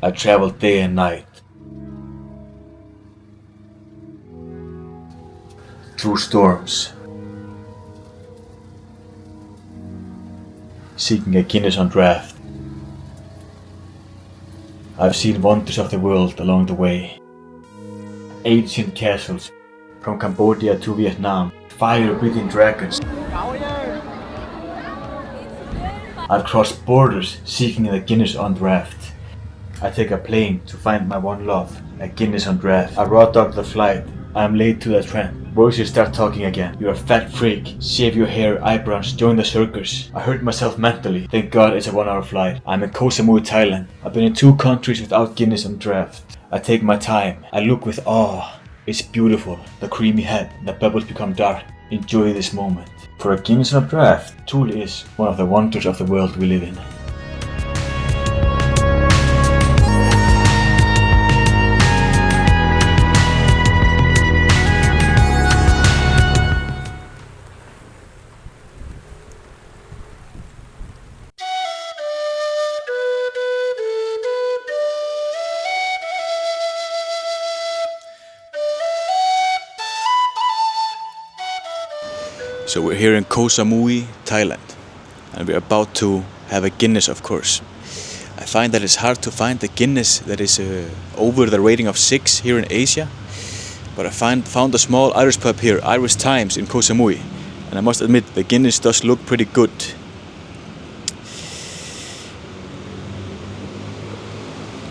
I traveled day and night. Through storms. Seeking a Guinness on draft. I've seen wonders of the world along the way. Ancient castles, from Cambodia to Vietnam, fire-breathing dragons. I've crossed borders seeking the Guinness on draft. I take a plane to find my one love, a Guinness on draft. I raw dog the flight, I'm late to the train. Voices start talking again. You're a fat freak. Shave your hair, eyebrows, join the circus. I hurt myself mentally. Thank God it's a 1-hour flight. I'm in Koh Samui, Thailand. I've been in 2 countries without Guinness on draft. I take my time. I look with awe. It's beautiful. The creamy head. The bubbles become dark. Enjoy this moment. For a Guinness on draft truly is one of the wonders of the world we live in. So we're here in Koh Samui, Thailand, and we're about to have a Guinness, of course. I find that it's hard to find a Guinness that is over the rating of 6 here in Asia, but I found a small Irish pub here, Irish Times in Koh Samui, and I must admit the Guinness does look pretty good.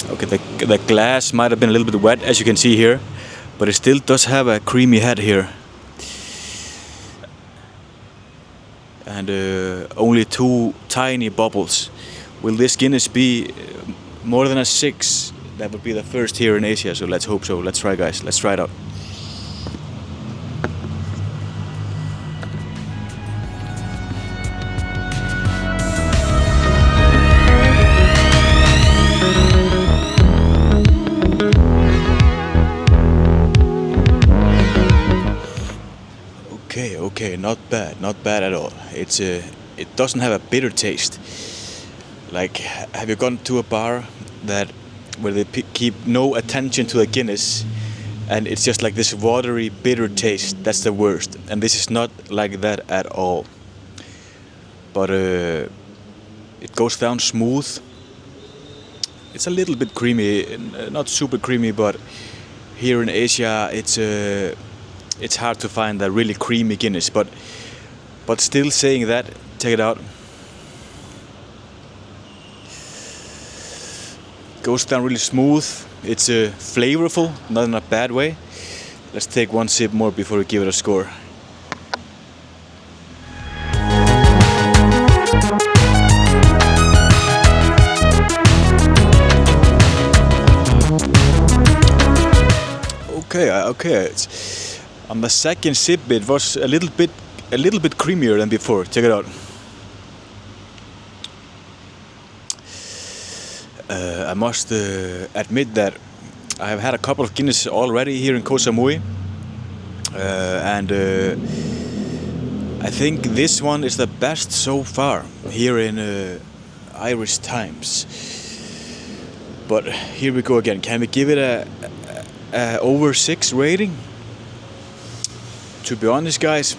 Okay, the glass might have been a little bit wet, as you can see here, but it still does have a creamy head here. And only 2 tiny bubbles. Will this Guinness be more than a 6? That would be the first here in Asia, so let's hope so. Let's try, guys. Let's try it out. Okay, not bad at all. It doesn't have a bitter taste. Like, have you gone to a bar where they keep no attention to the Guinness, and it's just like this watery, bitter taste? That's the worst. And this is not like that at all. But it goes down smooth. It's a little bit creamy, not super creamy, but here in Asia, it's hard to find a really creamy Guinness, but still saying that, check it out. Goes down really smooth. It's flavorful, not in a bad way. Let's take one sip more before we give it a score. Okay. On the second sip, it was a little bit creamier than before. Check it out. I must admit that I have had a couple of Guinness already here in Koh Samui, and I think this one is the best so far here in Irish Times. But here we go again. Can we give it a over 6 rating? To be honest, guys,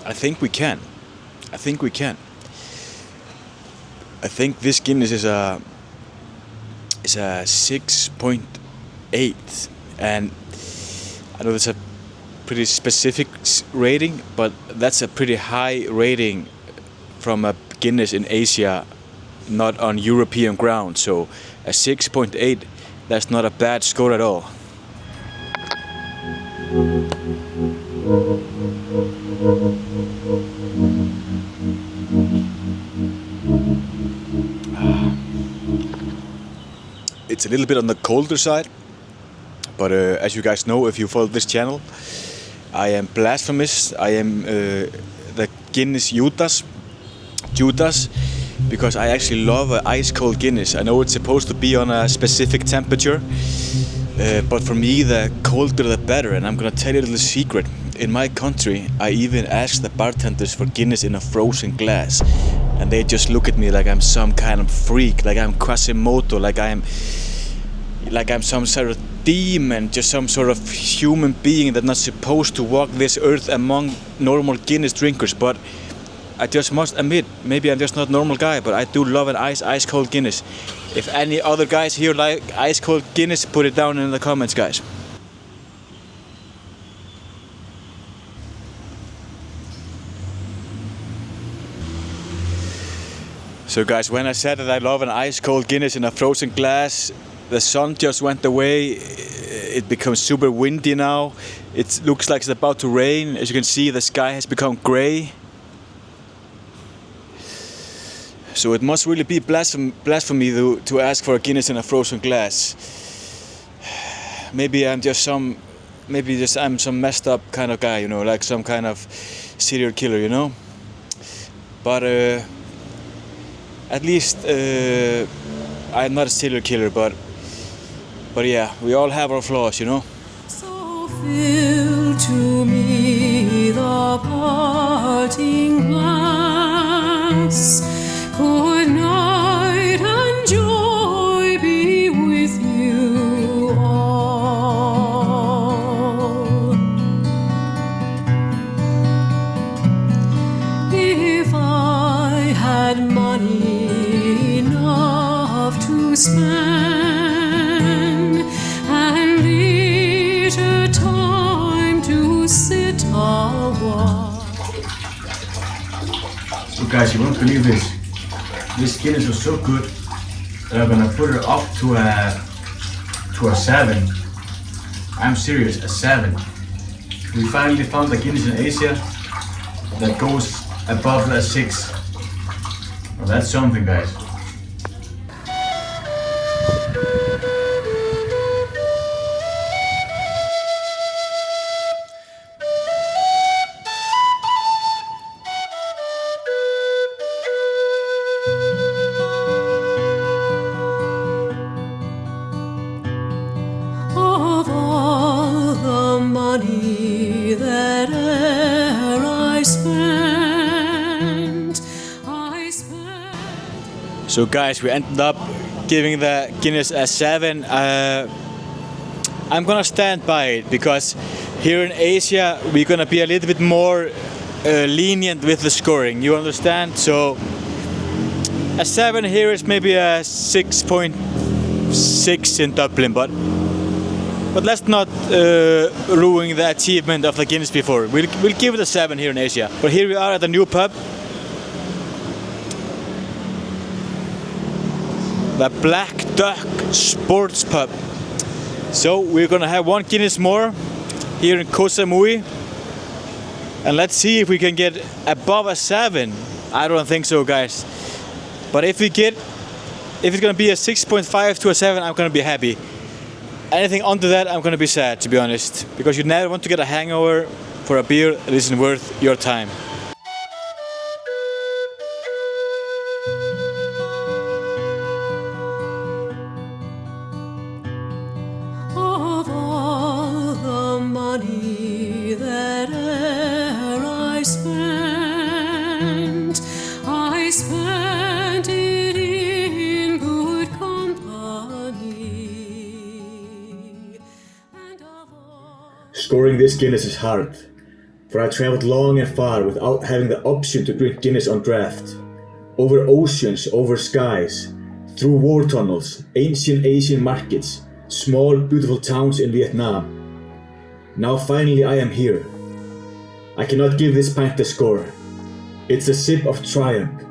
I think we can. I think this Guinness is a 6.8, and I know that's a pretty specific rating, but that's a pretty high rating from a Guinness in Asia, not on European ground. So a 6.8, that's not a bad score at all. It's a little bit on the colder side, but as you guys know, if you follow this channel, I am blasphemous. I am the Guinness Judas, because I actually love an ice cold Guinness. I know it's supposed to be on a specific temperature, but for me, the colder the better. And I'm gonna tell you a little secret. In my country, I even ask the bartenders for Guinness in a frozen glass, and they just look at me like I'm some kind of freak, like I'm Quasimodo, like I'm some sort of demon, just some sort of human being that's not supposed to walk this earth among normal Guinness drinkers. But I just must admit, maybe I'm just not a normal guy, but I do love an ice cold Guinness. If any other guys here like ice cold Guinness, put it down in the comments, guys. So guys, when I said that I love an ice cold Guinness in a frozen glass, the sun just went away. It becomes super windy now. It looks like it's about to rain. As you can see, the sky has become grey. So it must really be blasphemy to ask for a Guinness in a frozen glass. Maybe I'm some messed up kind of guy, you know, like some kind of serial killer, you know. But at least I'm not a serial killer, but yeah, we all have our flaws, you know. So fill to me the parting glass. Good night and joy be with you all. If I had money enough to spend and leisure time to sit a while. So guys, you won't believe this. This Guinness was so good that I'm gonna put it up to a 7. I'm serious, a 7. We finally found a Guinness in Asia that goes above a 6. Well, that's something, guys. Of all the money that e'er I spent. So guys, we ended up giving the Guinness a 7. I'm gonna stand by it because here in Asia we're gonna be a little bit more lenient with the scoring. You understand? So a 7 here is maybe a 6.6 in Dublin, but let's not ruin the achievement of the Guinness before. We'll give it a 7 here in Asia. But here we are at a new pub. The Black Duck Sports Pub. So we're gonna have one Guinness more here in Koh Samui. And let's see if we can get above a 7. I don't think so, guys. But if it's gonna be a 6.5 to a 7, I'm gonna be happy. Anything under that, I'm gonna be sad, to be honest. Because you never want to get a hangover for a beer that isn't worth your time. Of all the money that e'er I spent it in good company. And of all Scoring this Guinness is hard, for I travelled long and far without having the option to drink Guinness on draft. Over oceans, over skies, through war tunnels, ancient Asian markets, small beautiful towns in Vietnam. Now finally I am here. I cannot give this pint a score. It's a sip of triumph,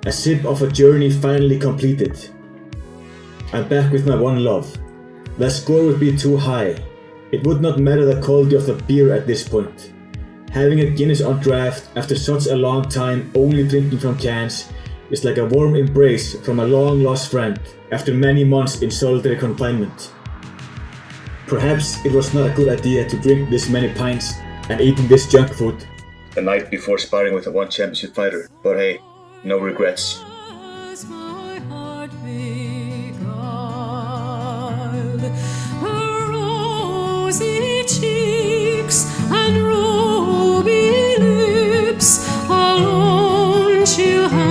a sip of a journey finally completed. I'm back with my one love. The score would be too high. It would not matter the quality of the beer at this point. Having a Guinness on draft after such a long time only drinking from cans is like a warm embrace from a long lost friend after many months in solitary confinement. Perhaps it was not a good idea to drink this many pints and eating this junk food the night before sparring with a one championship fighter, but hey, no regrets. as my heart beguiled, her rosy cheeks and ruby lips alone she'll have.